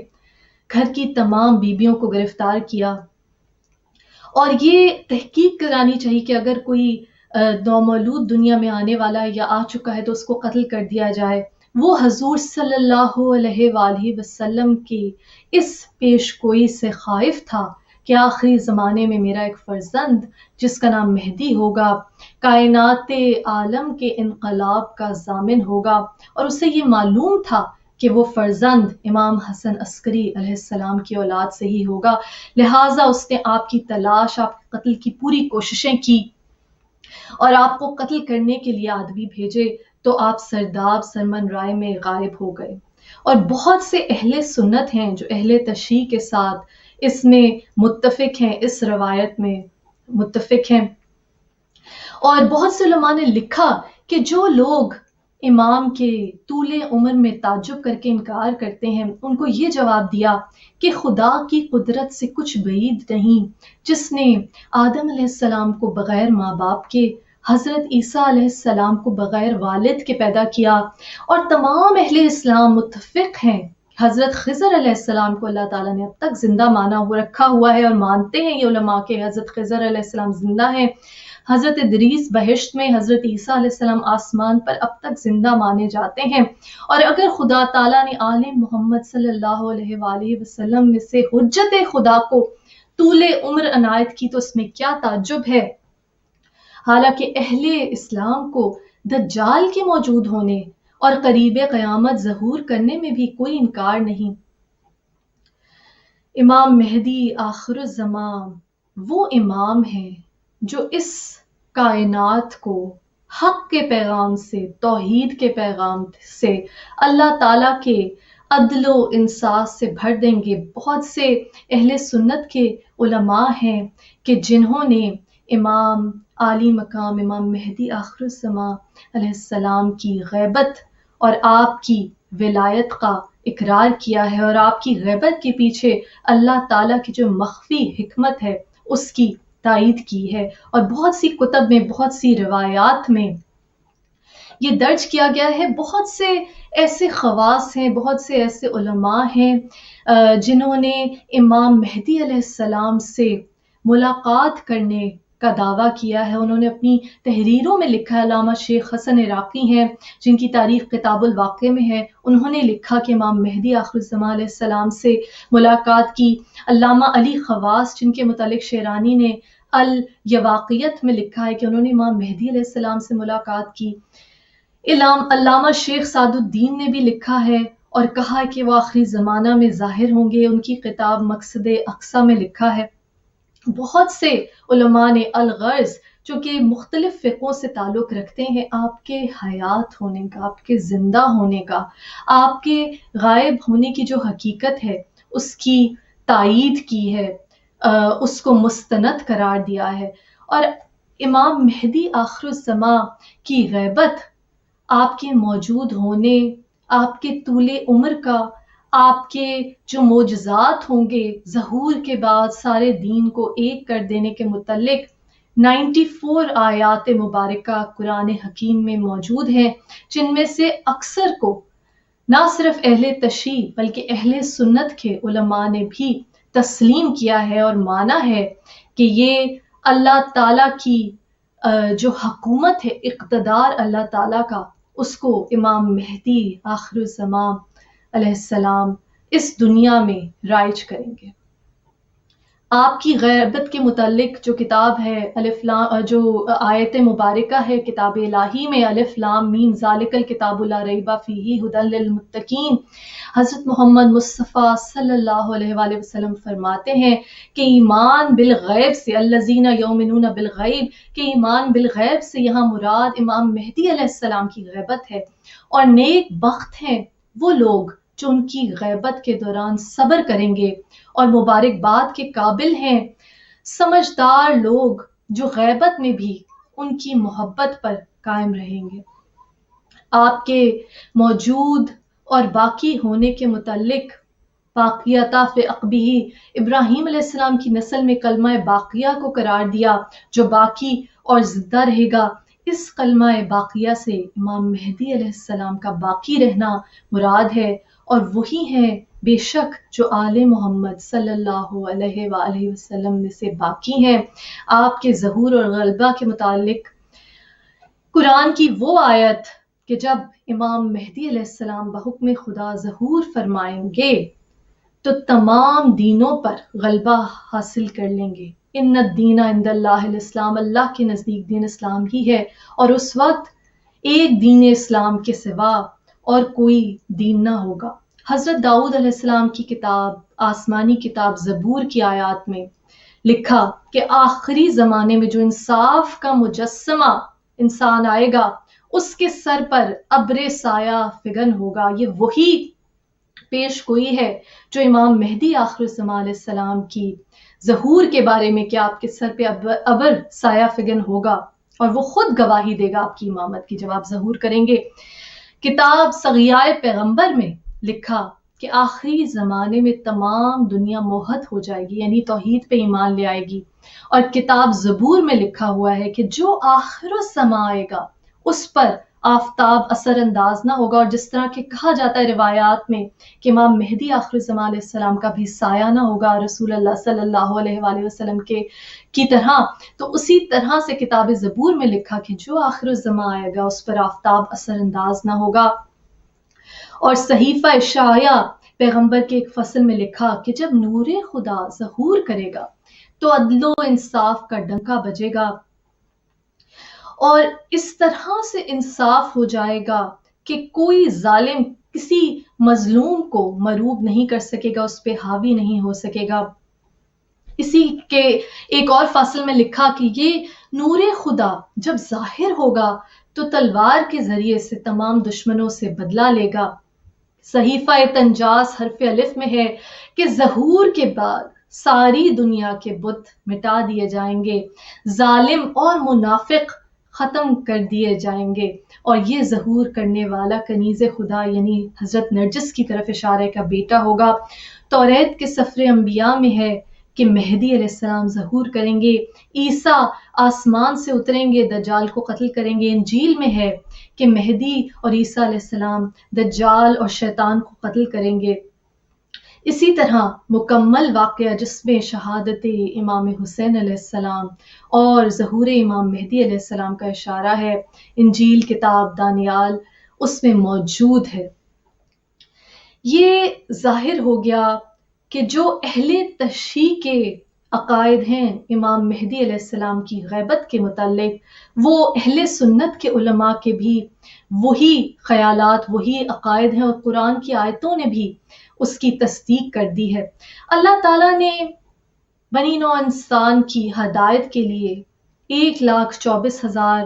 گھر کی تمام بیبیوں کو گرفتار کیا، اور یہ تحقیق کرانی چاہیے کہ اگر کوئی نومولود دنیا میں آنے والا ہے یا آ چکا ہے تو اس کو قتل کر دیا جائے۔ وہ حضور صلی اللہ علیہ وآلہ وسلم کی اس پیش گوئی سے خائف تھا کہ آخری زمانے میں میرا ایک فرزند جس کا نام مہدی ہوگا کائنات عالم کے انقلاب کا ضامن ہوگا، اور اسے یہ معلوم تھا کہ وہ فرزند امام حسن عسکری علیہ السلام کی اولاد سے ہی ہوگا، لہٰذا اس نے آپ کی تلاش، آپ کے قتل کی پوری کوششیں کی اور آپ کو قتل کرنے کے لیے آدمی بھیجے، تو آپ سرداب سرمن رائے میں غائب ہو گئے۔ اور بہت سے اہل سنت ہیں جو اہل تشیع کے ساتھ اس میں متفق ہیں، اس روایت میں متفق ہیں، اور بہت سے علماء نے لکھا کہ جو لوگ امام کے طول عمر میں تعجب کر کے انکار کرتے ہیں، ان کو یہ جواب دیا کہ خدا کی قدرت سے کچھ بعید نہیں، جس نے آدم علیہ السلام کو بغیر ماں باپ کے، حضرت عیسیٰ علیہ السلام کو بغیر والد کے پیدا کیا، اور تمام اہل اسلام متفق ہیں حضرت خضر علیہ السلام کو اللہ تعالیٰ نے اب تک زندہ مانا ہوا رکھا ہوا ہے، اور مانتے ہیں یہ علماء کہ حضرت خضر علیہ السلام زندہ ہیں۔ حضرت ادریس بہشت میں، حضرت عیسیٰ علیہ السلام آسمان پر اب تک زندہ مانے جاتے ہیں، اور اگر خدا تعالیٰ نے آل محمد صلی اللہ علیہ وآلہ وسلم میں سے حجت خدا کو طول عمر عنایت کی تو اس میں کیا تعجب ہے، حالانکہ اہل اسلام کو دجال کے موجود ہونے اور قریب قیامت ظہور کرنے میں بھی کوئی انکار نہیں۔ امام مہدی آخر الزمان وہ امام ہیں جو اس کائنات کو حق کے پیغام سے، توحید کے پیغام سے، اللہ تعالیٰ کے عدل و انصاف سے بھر دیں گے۔ بہت سے اہل سنت کے علماء ہیں کہ جنہوں نے امام عالی مقام امام مہدی آخر الزمان علیہ السلام کی غیبت اور آپ کی ولایت کا اقرار کیا ہے، اور آپ کی غیبت کے پیچھے اللہ تعالیٰ کی جو مخفی حکمت ہے اس کی تائید کی ہے، اور بہت سی کتب میں، بہت سی روایات میں یہ درج کیا گیا ہے۔ بہت سے ایسے خواص ہیں، بہت سے ایسے علماء ہیں جنہوں نے امام مہدی علیہ السلام سے ملاقات کرنے کا دعویٰ کیا ہے۔ انہوں نے اپنی تحریروں میں لکھا ہے، علامہ شیخ حسن عراقی ہیں جن کی تاریخ کتاب الواقع میں ہے، انہوں نے لکھا کہ امام مہدی آخر الزمان علیہ السلام سے ملاقات کی۔ علامہ علی خواص جن کے متعلق شیرانی نے الیواقیت میں لکھا ہے کہ انہوں نے امام مہدی علیہ السلام سے ملاقات کی۔ علامہ شیخ سعد الدین نے بھی لکھا ہے اور کہا کہ وہ آخری زمانہ میں ظاہر ہوں گے، ان کی کتاب مقصد اقصی میں لکھا ہے۔ بہت سے علماء نے الغرض جو کہ مختلف فقوں سے تعلق رکھتے ہیں آپ کے حیات ہونے کا، آپ کے زندہ ہونے کا، آپ کے غائب ہونے کی جو حقیقت ہے اس کی تائید کی ہے، اس کو مستند قرار دیا ہے۔ اور امام مہدی آخر الزماں کی غیبت آپ کے موجود ہونے، آپ کے طول عمر کا، آپ کے جو معجزات ہوں گے ظہور کے بعد سارے دین کو ایک کر دینے کے متعلق 94 آیات مبارکہ قرآن حکیم میں موجود ہیں، جن میں سے اکثر کو نہ صرف اہل تشیع بلکہ اہل سنت کے علماء نے بھی تسلیم کیا ہے اور مانا ہے کہ یہ اللہ تعالیٰ کی جو حکومت ہے، اقتدار اللہ تعالیٰ کا، اس کو امام مہدی آخر الزمان علیہ السلام اس دنیا میں رائج کریں گے۔ آپ کی غیبت کے متعلق جو کتاب ہے الف لام، جو آیت مبارکہ ہے کتاب الہی میں، الف لام میم ذالک الکتاب لا ریب فیہ ھدی للمتقین، حضرت محمد مصطفیٰ صلی اللہ علیہ وآلہ وسلم فرماتے ہیں کہ ایمان بالغیب سے، الذین یؤمنون بالغیب، کہ ایمان بالغیب سے یہاں مراد امام مہدی علیہ السلام کی غیبت ہے، اور نیک بخت ہیں وہ لوگ جو ان کی غیبت کے دوران صبر کریں گے، اور مبارکباد کے قابل ہیں سمجھدار لوگ جو غیبت میں بھی ان کی محبت پر قائم رہیں گے۔ آپ کے موجود اور باقی ہونے کے متعلق باقیتا فی عقبہ، ابراہیم علیہ السلام کی نسل میں کلمہ باقیہ کو قرار دیا جو باقی اور زندہ رہے گا۔ اس کلمہ باقیہ سے امام مہدی علیہ السلام کا باقی رہنا مراد ہے، اور وہی ہے بے شک جو آل محمد صلی اللہ علیہ وآلہ وسلم میں سے باقی ہیں۔ آپ کے ظہور اور غلبہ کے متعلق قرآن کی وہ آیت کہ جب امام مہدی علیہ السلام بحکم خدا ظہور فرمائیں گے تو تمام دینوں پر غلبہ حاصل کر لیں گے۔ ان الدین عند اللہ الاسلام، اللہ کے نزدیک دین اسلام ہی ہے، اور اس وقت ایک دین اسلام کے سوا اور کوئی دین نہ ہوگا۔ حضرت داؤد علیہ السلام کی کتاب، آسمانی کتاب زبور کی آیات میں لکھا کہ آخری زمانے میں جو انصاف کا مجسمہ انسان آئے گا اس کے سر پر ابر سایہ فگن ہوگا۔ یہ وہی پیش گوئی ہے جو امام مہدی آخر الزمان علیہ السلام کی ظہور کے بارے میں کہ آپ کے سر پہ ابر سایہ فگن ہوگا، اور وہ خود گواہی دے گا آپ کی امامت کی جب آپ ظہور کریں گے۔ کتاب صغیائے پیغمبر میں لکھا کہ آخری زمانے میں تمام دنیا موحد ہو جائے گی، یعنی توحید پہ ایمان لے آئے گی، اور کتاب زبور میں لکھا ہوا ہے کہ جو آخر الزمان آئے گا اس پر آفتاب اثر انداز نہ ہوگا، اور جس طرح کہ کہا جاتا ہے روایات میں کہ امام مہدی آخر الزمان علیہ السلام کا بھی سایہ نہ ہوگا رسول اللہ صلی اللہ علیہ وآلہ وسلم کی طرح، تو اسی طرح سے کتاب زبور میں لکھا کہ جو آخر الزمان آئے گا اس پر آفتاب اثر انداز نہ ہوگا۔ اور صحیفہ اشعیا پیغمبر کے ایک فصل میں لکھا کہ جب نور خدا ظہور کرے گا تو عدل و انصاف کا ڈنکا بجے گا، اور اس طرح سے انصاف ہو جائے گا کہ کوئی ظالم کسی مظلوم کو مروب نہیں کر سکے گا، اس پہ حاوی نہیں ہو سکے گا۔ اسی کے ایک اور فصل میں لکھا کہ یہ نور خدا جب ظاہر ہوگا تو تلوار کے ذریعے سے تمام دشمنوں سے بدلہ لے گا۔ صحیفہ تنجاس حرف الف میں ہے کہ ظہور کے بعد ساری دنیا کے بت مٹا دیے جائیں گے، ظالم اور منافق ختم کر دیے جائیں گے، اور یہ ظہور کرنے والا کنیز خدا یعنی حضرت نرجس کی طرف اشارے کا بیٹا ہوگا۔ توریت کے سفر انبیاء میں ہے کہ مہدی علیہ السلام ظہور کریں گے، عیسیٰ آسمان سے اتریں گے، دجال کو قتل کریں گے۔ انجیل میں ہے کہ مہدی اور عیسیٰ علیہ السلام دجال اور شیطان کو قتل کریں گے۔ اسی طرح مکمل واقعہ جس میں شہادت امام حسین علیہ السلام اور ظہور امام مہدی علیہ السلام کا اشارہ ہے، انجیل کتاب دانیال اس میں موجود ہے۔ یہ ظاہر ہو گیا کہ جو اہل تشیع کے عقائد ہیں امام مہدی علیہ السلام کی غیبت کے متعلق، وہ اہل سنت کے علماء کے بھی وہی خیالات، وہی عقائد ہیں، اور قرآن کی آیتوں نے بھی اس کی تصدیق کر دی ہے۔ اللہ تعالیٰ نے بنی نوع انسان کی ہدایت کے لیے 1,24,000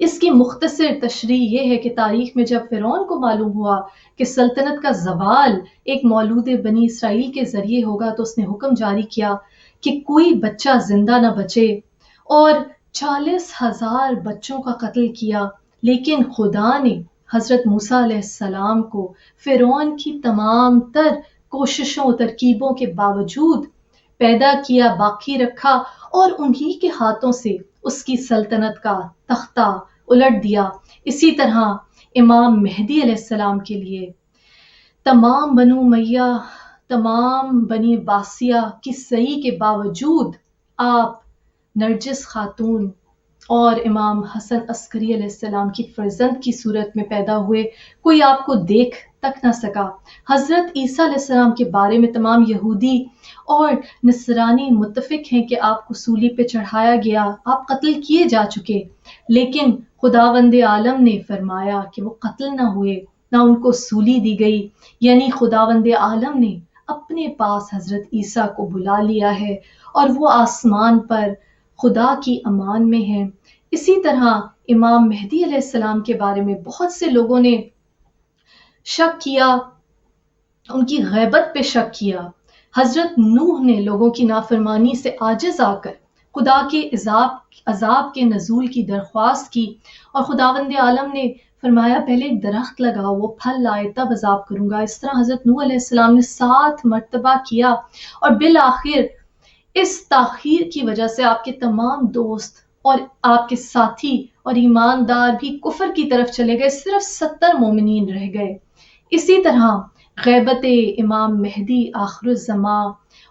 اس کی مختصر تشریح یہ ہے کہ تاریخ میں جب فرعون کو معلوم ہوا کہ سلطنت کا زوال ایک مولود بنی اسرائیل کے ذریعے ہوگا تو اس نے حکم جاری کیا کہ کوئی بچہ زندہ نہ بچے اور 40,000 بچوں کا قتل کیا، لیکن خدا نے حضرت موسیٰ علیہ السلام کو فرعون کی تمام تر کوششوں و ترکیبوں کے باوجود پیدا کیا، باقی رکھا اور انہی کے ہاتھوں سے اس کی سلطنت کا تختہ الٹ دیا۔ اسی طرح امام مہدی علیہ السلام کے لیے تمام بنو امیہ، تمام بنی عباسیہ کی صحیح کے باوجود آپ نرجس خاتون اور امام حسن عسکری علیہ السلام کی فرزند کی صورت میں پیدا ہوئے، کوئی آپ کو دیکھ تک نہ سکا۔ حضرت عیسیٰ علیہ السلام کے بارے میں تمام یہودی اور نصرانی متفق ہیں کہ آپ کو سولی پہ چڑھایا گیا، آپ قتل کیے جا چکے، لیکن خداوند عالم نے فرمایا کہ وہ قتل نہ ہوئے، نہ ان کو سولی دی گئی، یعنی خداوند عالم نے اپنے پاس حضرت عیسیٰ کو بلا لیا ہے اور وہ آسمان پر خدا کی امان میں ہیں۔ اسی طرح امام مہدی علیہ السلام کے بارے میں بہت سے لوگوں نے شک کیا، ان کی غیبت پہ شک کیا۔ حضرت نوح نے لوگوں کی نافرمانی سے عاجز آ کر خدا کے عذاب کے نزول کی درخواست کی اور خداوند عالم نے فرمایا پہلے ایک درخت لگاؤ، وہ پھل لائے تب عذاب کروں گا۔ اس طرح حضرت نوح علیہ السلام نے 7 مرتبہ کیا اور بالآخر اس تاخیر کی وجہ سے آپ کے تمام دوست اور آپ کے ساتھی اور ایماندار بھی کفر کی طرف چلے گئے، صرف 70 مومنین رہ گئے۔ اسی طرح غیبت امام مہدی آخر الزماں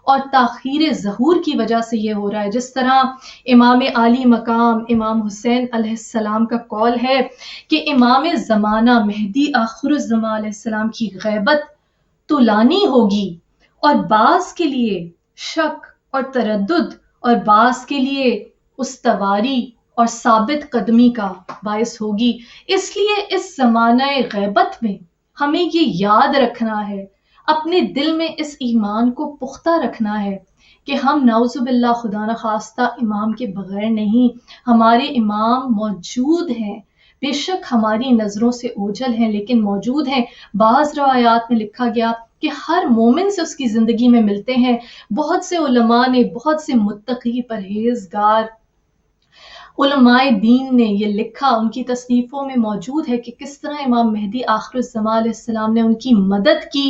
اور تاخیر ظہور کی وجہ سے یہ ہو رہا ہے، جس طرح امام عالی مقام امام حسین علیہ السلام کا قول ہے کہ امام زمانہ مہدی آخر الزماں علیہ السلام کی غیبت تو لانی ہوگی، اور بعض کے لیے شک اور تردد اور بعض کے لیے استواری اور ثابت قدمی کا باعث ہوگی۔ اس لیے اس زمانہ غیبت میں ہمیں یہ یاد رکھنا ہے، اپنے دل میں اس ایمان کو پختہ رکھنا ہے کہ ہم نعوذ باللہ خدا نخواستہ امام کے بغیر نہیں، ہمارے امام موجود ہیں، بے شک ہماری نظروں سے اوجھل ہیں لیکن موجود ہیں۔ بعض روایات میں لکھا گیا کہ ہر مومن سے اس کی زندگی میں ملتے ہیں۔ بہت سے علماء نے، بہت سے متقی پرہیزگار علماء دین نے یہ لکھا، ان کی تصنیفوں میں موجود ہے کہ کس طرح امام مہدی آخر الزماں علیہ السلام نے ان کی مدد کی،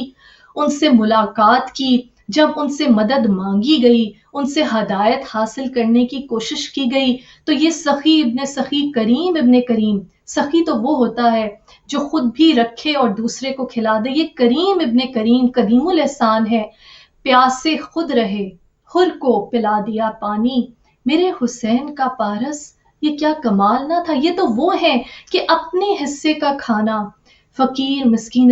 ان سے ملاقات کی، جب ان سے مدد مانگی گئی، ان سے ہدایت حاصل کرنے کی کوشش کی گئی تو یہ سخی ابن سخی کریم ابن کریم، سخی تو وہ ہوتا ہے جو خود بھی رکھے اور دوسرے کو کھلا دے، یہ کریم ابن کریم قدیم الاحسان ہے، پیاسے خود رہے، حر کو پلا دیا پانی، میرے حسین کا پارس یہ کیا کمال نہ تھا۔ یہ تو وہ ہیں کہ اپنے حصے کا کھانا، فقیر مسکین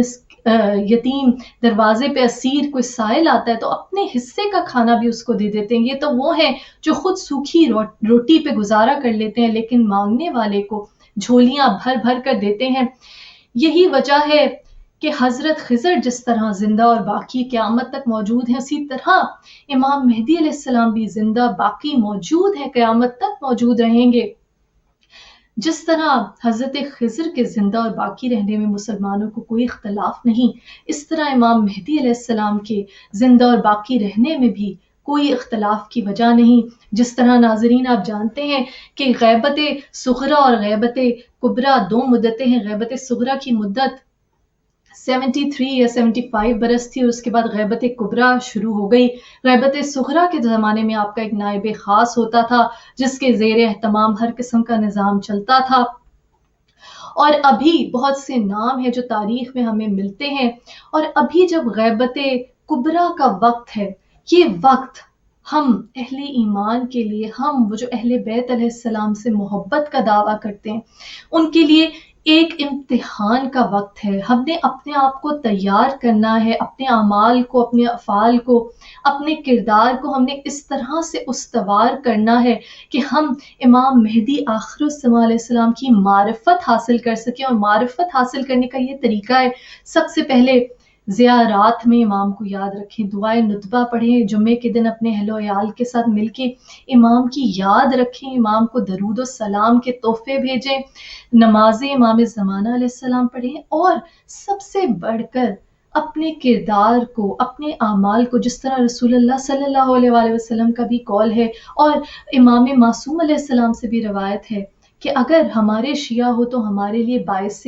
یتیم دروازے پہ اسیر کوئی سائل آتا ہے تو اپنے حصے کا کھانا بھی اس کو دے دیتے ہیں۔ یہ تو وہ ہیں جو خود سوکھی روٹی پہ گزارا کر لیتے ہیں لیکن مانگنے والے کو جھولیاں بھر بھر کر دیتے ہیں۔ یہی وجہ ہے کہ حضرت خضر جس طرح زندہ اور باقی قیامت تک موجود ہیں، اسی طرح امام مہدی علیہ السلام بھی زندہ باقی موجود ہیں، قیامت تک موجود رہیں گے۔ جس طرح حضرت خضر کے زندہ اور باقی رہنے میں مسلمانوں کو کوئی اختلاف نہیں، اس طرح امام مہدی علیہ السلام کے زندہ اور باقی رہنے میں بھی کوئی اختلاف کی وجہ نہیں۔ جس طرح ناظرین آپ جانتے ہیں کہ غیبت صغریٰ اور غیبت کبریٰ 2 مدتیں ہیں۔ غیبت صغریٰ کی مدت 73 یا 75 برس تھی اور اس کے بعد غیبت کبریٰ شروع ہو گئی۔ غیبت صغریٰ کے زمانے میں آپ کا ایک نائب خاص ہوتا تھا جس کے زیر اہتمام ہر قسم کا نظام چلتا تھا، اور ابھی بہت سے نام ہیں جو تاریخ میں ہمیں ملتے ہیں، اور ابھی جب غیبت کبریٰ کا وقت ہے، یہ وقت ہم اہل ایمان کے لیے، ہم وہ جو اہل بیت علیہ السلام سے محبت کا دعویٰ کرتے ہیں، ان کے لیے ایک امتحان کا وقت ہے۔ ہم نے اپنے آپ کو تیار کرنا ہے، اپنے اعمال کو، اپنے افعال کو، اپنے کردار کو ہم نے اس طرح سے استوار کرنا ہے کہ ہم امام مہدی آخر الزماں علیہ السلام کی معرفت حاصل کر سکیں۔ اور معرفت حاصل کرنے کا یہ طریقہ ہے، سب سے پہلے زیارات میں امام کو یاد رکھیں، دعائے نتبہ پڑھیں، جمعے کے دن اپنے اہل و عیال کے ساتھ مل کے امام کی یاد رکھیں، امام کو درود و سلام کے تحفے بھیجیں، نماز امام زمانہ علیہ السلام پڑھیں، اور سب سے بڑھ کر اپنے کردار کو، اپنے اعمال کو، جس طرح رسول اللہ صلی اللہ علیہ وآلہ وسلم کا بھی قول ہے اور امام معصوم علیہ السلام سے بھی روایت ہے کہ اگر ہمارے شیعہ ہو تو ہمارے لیے باعث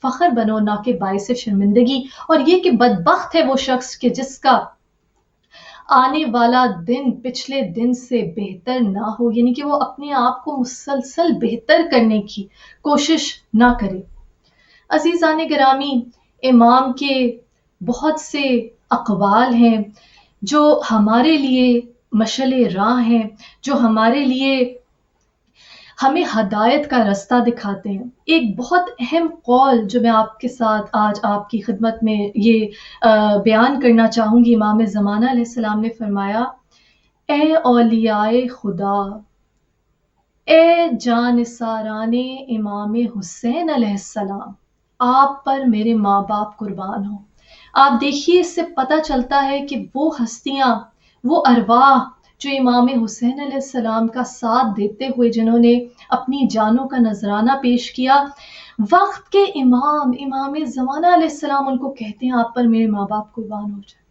فخر بنو نہ کہ باعث شرمندگی، اور یہ کہ بدبخت ہے وہ شخص کہ جس کا آنے والا دن پچھلے دن سے بہتر نہ ہو، یعنی کہ وہ اپنے آپ کو مسلسل بہتر کرنے کی کوشش نہ کرے۔ عزیزان گرامی، امام کے بہت سے اقوال ہیں جو ہمارے لیے مشعل راہ ہیں، جو ہمارے لیے ہمیں ہدایت کا رستہ دکھاتے ہیں۔ ایک بہت اہم قول جو میں آپ کے ساتھ آج آپ کی خدمت میں یہ بیان کرنا چاہوں گی، امام زمانہ علیہ السلام نے فرمایا، اے اولیاء خدا، اے جانثاران امام حسین علیہ السلام، آپ پر میرے ماں باپ قربان ہوں۔ آپ دیکھیے، اس سے پتہ چلتا ہے کہ وہ ہستیاں، وہ ارواح جو امام حسین علیہ السلام کا ساتھ دیتے ہوئے جنہوں نے اپنی جانوں کا نذرانہ پیش کیا، وقت کے امام زمانہ علیہ السلام ان کو کہتے ہیں آپ پر میرے ماں باپ قربان ہو جائے۔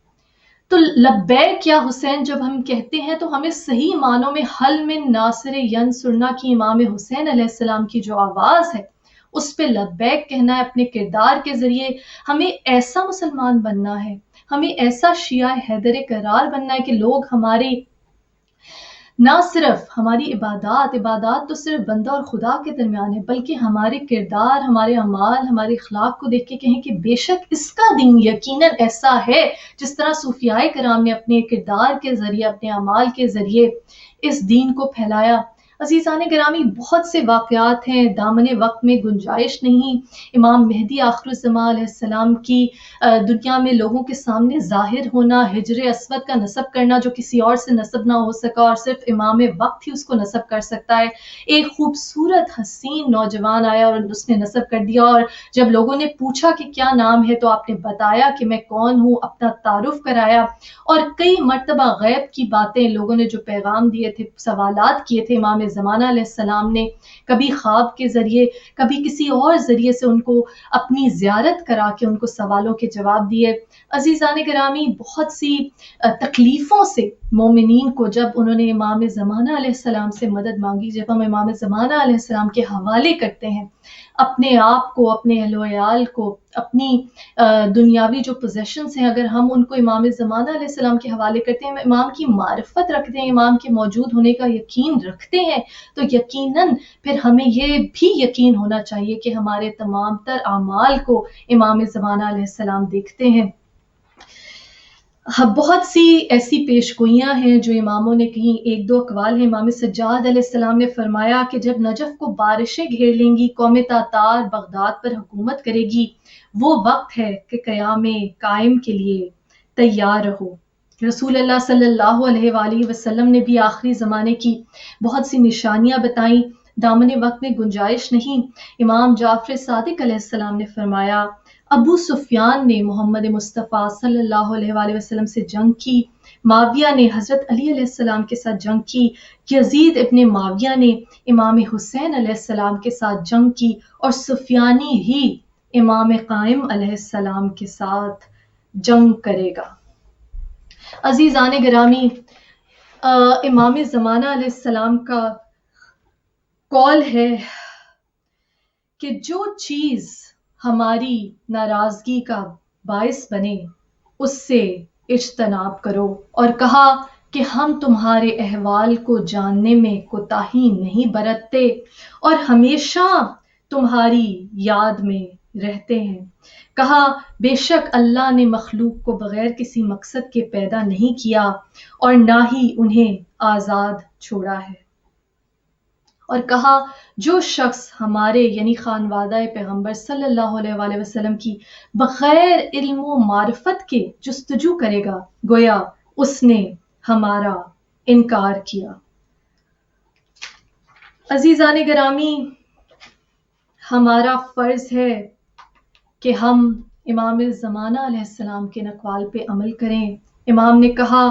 تو لبیک یا حسین جب ہم کہتے ہیں تو ہمیں صحیح معنوں میں حل من ناصر ینصرنا کی امام حسین علیہ السلام کی جو آواز ہے اس پہ لبیک کہنا ہے اپنے کردار کے ذریعے۔ ہمیں ایسا مسلمان بننا ہے، ہمیں ایسا شیعہ حیدر کرار بننا ہے کہ لوگ ہماری نہ صرف ہماری عبادات تو صرف بندہ اور خدا کے درمیان ہے، بلکہ ہمارے کردار، ہمارے اعمال، ہمارے اخلاق کو دیکھ کے کہیں کہ بے شک اس کا دین یقیناً ایسا ہے جس طرح صوفیاء کرام نے اپنے کردار کے ذریعے، اپنے اعمال کے ذریعے اس دین کو پھیلایا۔ عزیزان گرامی، بہت سے واقعات ہیں، دامن وقت میں گنجائش نہیں امام مہدی آخر الزمان علیہ السلام کی دنیا میں لوگوں کے سامنے ظاہر ہونا، ہجر اسود کا نسب کرنا جو کسی اور سے نسب نہ ہو سکا اور صرف امام وقت ہی اس کو نسب کر سکتا ہے۔ ایک خوبصورت حسین نوجوان آیا اور اس نے نسب کر دیا، اور جب لوگوں نے پوچھا کہ کیا نام ہے تو آپ نے بتایا کہ میں کون ہوں، اپنا تعارف کرایا، اور کئی مرتبہ غیب کی باتیں لوگوں نے جو پیغام دیے تھے، سوالات کیے تھے امام زمانہ علیہ السلام نے، کبھی خواب کے ذریعے، کبھی کسی اور ذریعے سے ان کو اپنی زیارت کرا کے ان کو سوالوں کے جواب دیے۔ عزیزان گرامی، بہت سی تکلیفوں سے مومنین کو جب انہوں نے امام زمانہ علیہ السلام سے مدد مانگی، جب ہم امام زمانہ علیہ السلام کے حوالے کرتے ہیں اپنے آپ کو، اپنے اہل و عیال کو، اپنی دنیاوی جو پوزیشنز ہیں، اگر ہم ان کو امام زمانہ علیہ السلام کے حوالے کرتے ہیں، امام کی معرفت رکھتے ہیں، امام کے موجود ہونے کا یقین رکھتے ہیں، تو یقیناً پھر ہمیں یہ بھی یقین ہونا چاہیے کہ ہمارے تمام تر اعمال کو امام زمانہ علیہ السلام دیکھتے ہیں۔ بہت سی ایسی پیشگوئیاں ہیں جو اماموں نے کہیں، ایک دو اقوال ہیں۔ امام سجاد علیہ السلام نے فرمایا کہ جب نجف کو بارشیں گھیر لیں گی، قوم تاتار بغداد پر حکومت کرے گی، وہ وقت ہے کہ قیام قائم کے لیے تیار رہو۔ رسول اللہ صلی اللہ علیہ وآلہ وسلم نے بھی آخری زمانے کی بہت سی نشانیاں بتائیں، دامن وقت میں گنجائش نہیں۔ امام جعفر صادق علیہ السلام نے فرمایا، ابو سفیان نے محمد مصطفیٰ صلی اللہ علیہ وآلہ وسلم سے جنگ کی، معاویہ نے حضرت علی علیہ السلام کے ساتھ جنگ کی، یزید ابن معاویہ نے امام حسین علیہ السلام کے ساتھ جنگ کی، اور سفیانی ہی امام قائم علیہ السلام کے ساتھ جنگ کرے گا۔ عزیزان گرامی، امام زمانہ علیہ السلام کا قول ہے کہ جو چیز ہماری ناراضگی کا باعث بنے اس سے اجتناب کرو، اور کہا کہ ہم تمہارے احوال کو جاننے میں کوتاہی نہیں برتتے اور ہمیشہ تمہاری یاد میں رہتے ہیں۔ کہا بے شک اللہ نے مخلوق کو بغیر کسی مقصد کے پیدا نہیں کیا اور نہ ہی انہیں آزاد چھوڑا ہے، اور کہا جو شخص ہمارے یعنی خانوادہ پیغمبر صلی اللہ علیہ وآلہ وسلم کی بغیر علم و معرفت کے جستجو کرے گا، گویا اس نے ہمارا انکار کیا۔ عزیزان گرامی، ہمارا فرض ہے کہ ہم امام زمانہ علیہ السلام کے اقوال پہ عمل کریں۔ امام نے کہا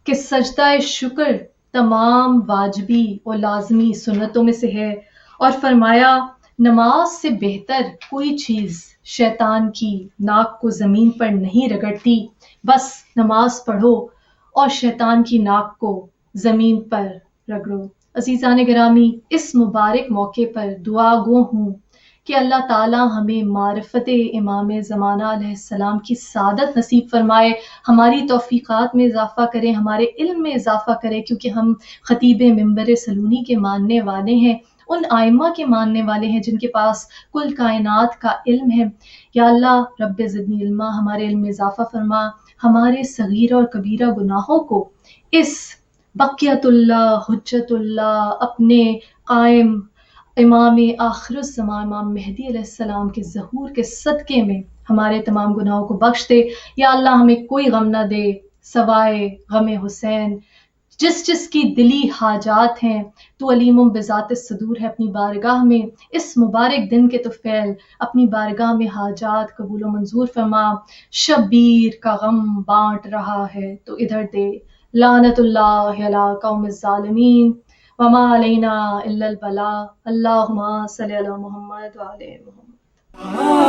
کہ سجدہ شکر تمام واجبی اور لازمی سنتوں میں سے ہے، اور فرمایا نماز سے بہتر کوئی چیز شیطان کی ناک کو زمین پر نہیں رگڑتی، بس نماز پڑھو اور شیطان کی ناک کو زمین پر رگڑو۔ عزیزان گرامی، اس مبارک موقع پر دعا گو ہوں کہ اللہ تعالی ہمیں معرفت امام زمانہ علیہ السلام کی سعادت نصیب فرمائے، ہماری توفیقات میں اضافہ کرے، ہمارے علم میں اضافہ کرے، کیونکہ ہم خطیب منبر سلونی کے ماننے والے ہیں، ان آئمہ کے ماننے والے ہیں جن کے پاس کل کائنات کا علم ہے۔ یا اللہ رب زدنی علما، ہمارے علم میں اضافہ فرما، ہمارے صغیرہ اور کبیرہ گناہوں کو اس بقیت اللہ حجت اللہ اپنے قائم امام آخر الزمان امام مہدی علیہ السلام کے ظہور کے صدقے میں ہمارے تمام گناہوں کو بخش دے۔ یا اللہ ہمیں کوئی غم نہ دے سوائے غم حسین۔ جس جس کی دلی حاجات ہیں تو علیم بذات الصدور ہے، اپنی بارگاہ میں اس مبارک دن کے طفیل اپنی بارگاہ میں حاجات قبول و منظور فرما۔ شبیر کا غم بانٹ رہا ہے تو ادھر دے، لعنت اللہ علی قوم الظالمین، وما علینا الا البلاغ، اللہم صلی علی محمد وعلی محمد۔